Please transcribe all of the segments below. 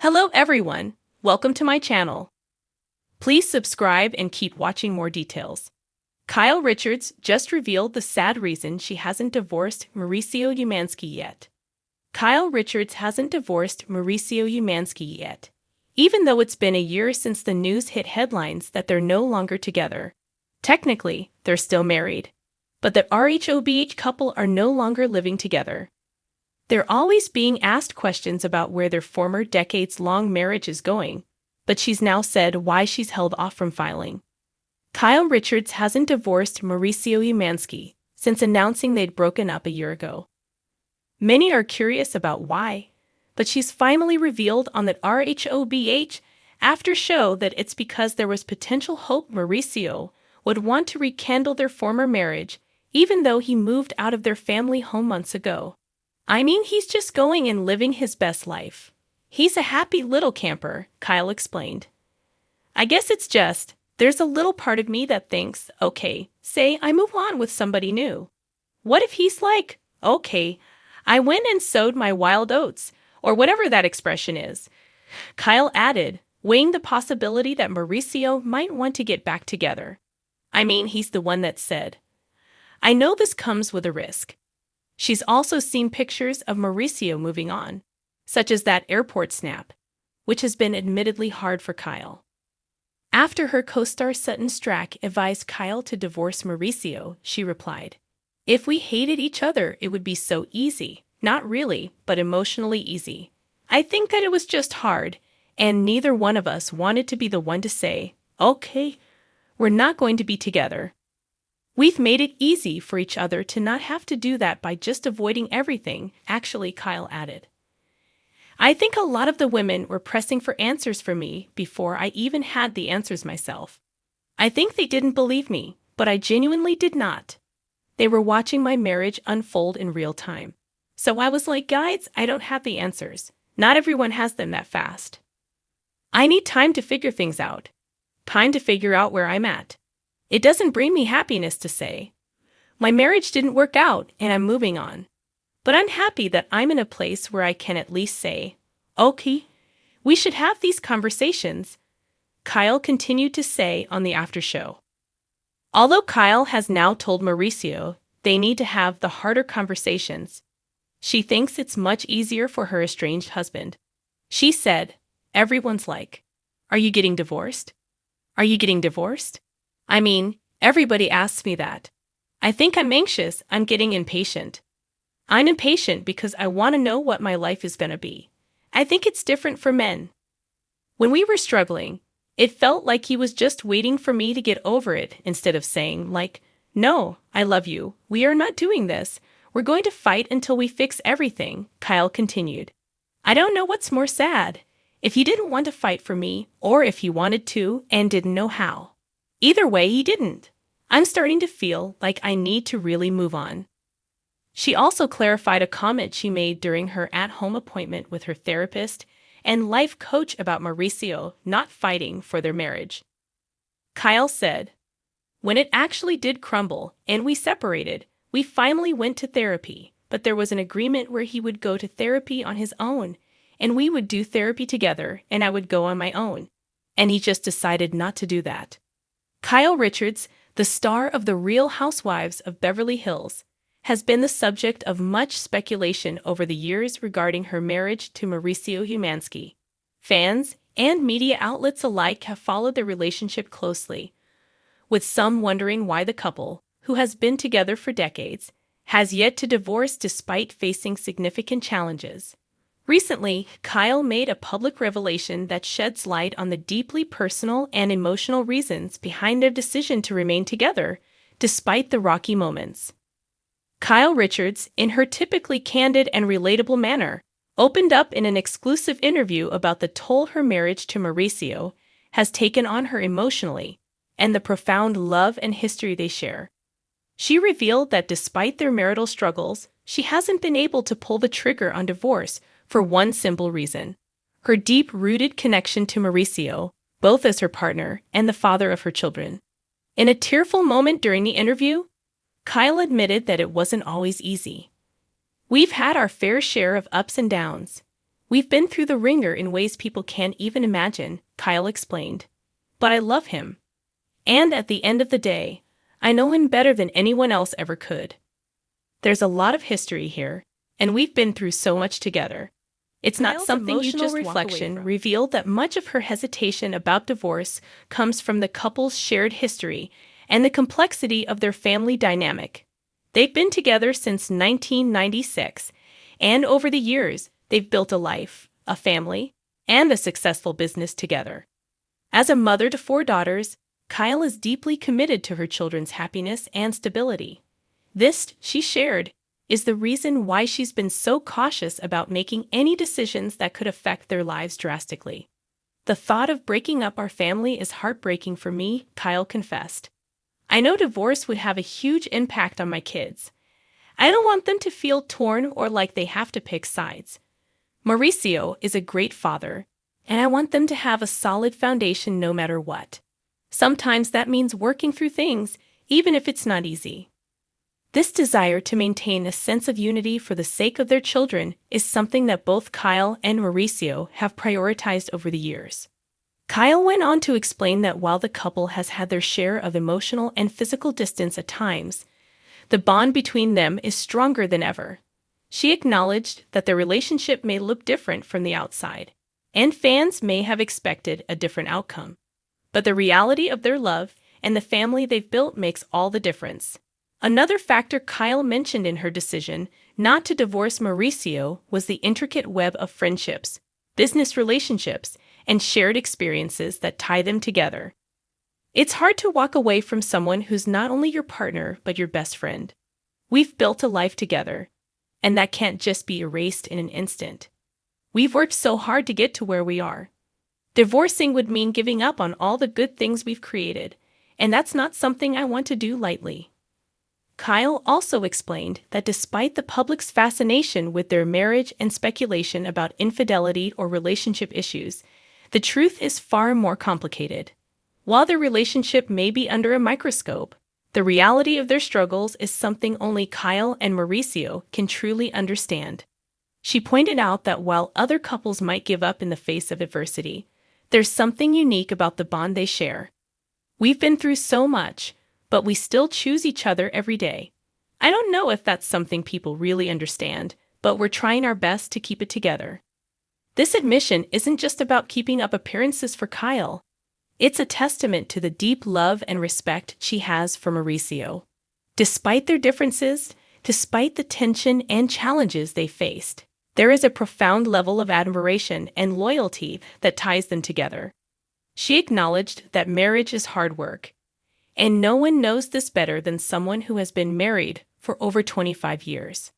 Hello everyone, welcome to my channel. Please subscribe and keep watching more details. Kyle Richards just revealed the sad reason she hasn't divorced Mauricio Umansky yet. Kyle Richards hasn't divorced Mauricio Umansky yet, even though it's been a year since the news hit headlines that they're no longer together. Technically, they're still married, but the RHOBH couple are no longer living together. They're always being asked questions about where their former decades-long marriage is going, but she's now said why she's held off from filing. Kyle Richards hasn't divorced Mauricio Umansky since announcing they'd broken up a year ago. Many are curious about why, but she's finally revealed on the RHOBH after show that it's because there was potential hope Mauricio would want to rekindle their former marriage, even though he moved out of their family home months ago. I mean, he's just going and living his best life. He's a happy little camper, Kyle explained. I guess it's just, there's a little part of me that thinks, okay, say I move on with somebody new. What if he's like, okay, I went and sowed my wild oats, or whatever that expression is. Kyle added, weighing the possibility that Mauricio might want to get back together. I mean, he's the one that said, I know this comes with a risk. She's also seen pictures of Mauricio moving on, such as that airport snap, which has been admittedly hard for Kyle. After her co-star Sutton Strack advised Kyle to divorce Mauricio, she replied, if we hated each other, it would be so easy. Not really, but emotionally easy. I think that it was just hard, and neither one of us wanted to be the one to say, okay, we're not going to be together. We've made it easy for each other to not have to do that by just avoiding everything, actually, Kyle added. I think a lot of the women were pressing for answers from me before I even had the answers myself. I think they didn't believe me, but I genuinely did not. They were watching my marriage unfold in real time. So I was like, guys, I don't have the answers. Not everyone has them that fast. I need time to figure things out. Time to figure out where I'm at. It doesn't bring me happiness to say, my marriage didn't work out and I'm moving on. But I'm happy that I'm in a place where I can at least say, okay, we should have these conversations, Kyle continued to say on the after show. Although Kyle has now told Mauricio they need to have the harder conversations, she thinks it's much easier for her estranged husband. She said, everyone's like, are you getting divorced? Are you getting divorced? I mean, everybody asks me that. I think I'm anxious, I'm getting impatient. I'm impatient because I want to know what my life is going to be. I think it's different for men. When we were struggling, it felt like he was just waiting for me to get over it instead of saying, like, no, I love you, we are not doing this, we're going to fight until we fix everything, Kyle continued. I don't know what's more sad, if he didn't want to fight for me or if he wanted to and didn't know how. Either way, he didn't. I'm starting to feel like I need to really move on. She also clarified a comment she made during her at-home appointment with her therapist and life coach about Mauricio not fighting for their marriage. Kyle said, when it actually did crumble and we separated, we finally went to therapy, but there was an agreement where he would go to therapy on his own, and we would do therapy together, and I would go on my own. And he just decided not to do that. Kyle Richards, the star of The Real Housewives of Beverly Hills, has been the subject of much speculation over the years regarding her marriage to Mauricio Umansky. Fans and media outlets alike have followed the relationship closely, with some wondering why the couple, who has been together for decades, has yet to divorce despite facing significant challenges. Recently, Kyle made a public revelation that sheds light on the deeply personal and emotional reasons behind their decision to remain together, despite the rocky moments. Kyle Richards, in her typically candid and relatable manner, opened up in an exclusive interview about the toll her marriage to Mauricio has taken on her emotionally, and the profound love and history they share. She revealed that despite their marital struggles, she hasn't been able to pull the trigger on divorce for one simple reason: her deep-rooted connection to Mauricio, both as her partner and the father of her children. In a tearful moment during the interview, Kyle admitted that it wasn't always easy. We've had our fair share of ups and downs. We've been through the ringer in ways people can't even imagine, Kyle explained. But I love him. And at the end of the day, I know him better than anyone else ever could. There's a lot of history here, and we've been through so much together. It's not Kyle's something you emotional just walk away reflection from. Revealed that much of her hesitation about divorce comes from the couple's shared history and the complexity of their family dynamic. They've been together since 1996, and over the years, they've built a life, a family, and a successful business together. As a mother to 4 daughters, Kyle is deeply committed to her children's happiness and stability. This, she shared, is the reason why she's been so cautious about making any decisions that could affect their lives drastically. The thought of breaking up our family is heartbreaking for me, Kyle confessed. I know divorce would have a huge impact on my kids. I don't want them to feel torn or like they have to pick sides. Mauricio is a great father, and I want them to have a solid foundation no matter what. Sometimes that means working through things, even if it's not easy. This desire to maintain a sense of unity for the sake of their children is something that both Kyle and Mauricio have prioritized over the years. Kyle went on to explain that while the couple has had their share of emotional and physical distance at times, the bond between them is stronger than ever. She acknowledged that their relationship may look different from the outside, and fans may have expected a different outcome. But the reality of their love and the family they've built makes all the difference. Another factor Kyle mentioned in her decision not to divorce Mauricio was the intricate web of friendships, business relationships, and shared experiences that tie them together. It's hard to walk away from someone who's not only your partner but your best friend. We've built a life together, and that can't just be erased in an instant. We've worked so hard to get to where we are. Divorcing would mean giving up on all the good things we've created, and that's not something I want to do lightly. Kyle also explained that despite the public's fascination with their marriage and speculation about infidelity or relationship issues, the truth is far more complicated. While their relationship may be under a microscope, the reality of their struggles is something only Kyle and Mauricio can truly understand. She pointed out that while other couples might give up in the face of adversity, there's something unique about the bond they share. We've been through so much, but we still choose each other every day. I don't know if that's something people really understand, but we're trying our best to keep it together. This admission isn't just about keeping up appearances for Kyle. It's a testament to the deep love and respect she has for Mauricio. Despite their differences, despite the tension and challenges they faced, there is a profound level of admiration and loyalty that ties them together. She acknowledged that marriage is hard work, and no one knows this better than someone who has been married for over 25 years.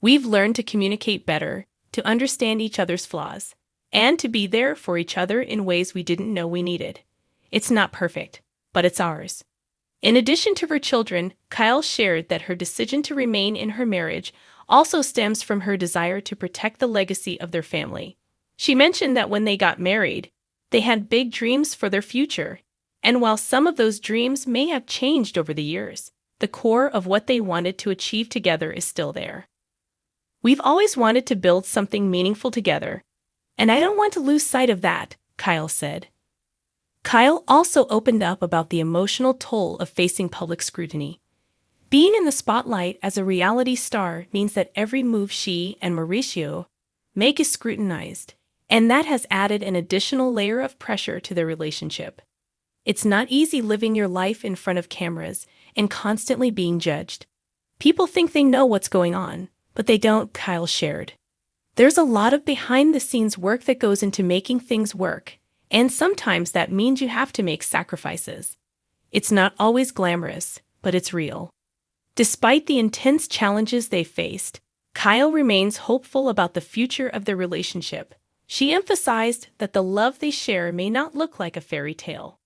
We've learned to communicate better, to understand each other's flaws, and to be there for each other in ways we didn't know we needed. It's not perfect, but it's ours. In addition to her children, Kyle shared that her decision to remain in her marriage also stems from her desire to protect the legacy of their family. She mentioned that when they got married, they had big dreams for their future, and while some of those dreams may have changed over the years, the core of what they wanted to achieve together is still there. We've always wanted to build something meaningful together, and I don't want to lose sight of that, Kyle said. Kyle also opened up about the emotional toll of facing public scrutiny. Being in the spotlight as a reality star means that every move she and Mauricio make is scrutinized, and that has added an additional layer of pressure to their relationship. It's not easy living your life in front of cameras and constantly being judged. People think they know what's going on, but they don't, Kyle shared. There's a lot of behind-the-scenes work that goes into making things work, and sometimes that means you have to make sacrifices. It's not always glamorous, but it's real. Despite the intense challenges they faced, Kyle remains hopeful about the future of their relationship. She emphasized that the love they share may not look like a fairy tale,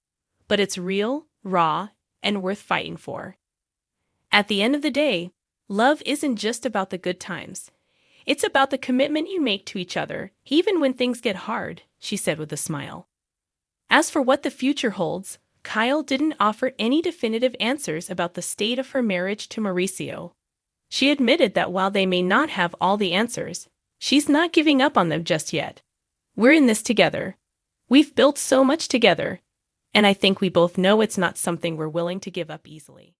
but it's real, raw, and worth fighting for. At the end of the day, love isn't just about the good times. It's about the commitment you make to each other, even when things get hard, she said with a smile. As for what the future holds, Kyle didn't offer any definitive answers about the state of her marriage to Mauricio. She admitted that while they may not have all the answers, She's not giving up on them just yet. We're in this together. We've built so much together, and I think we both know it's not something we're willing to give up easily.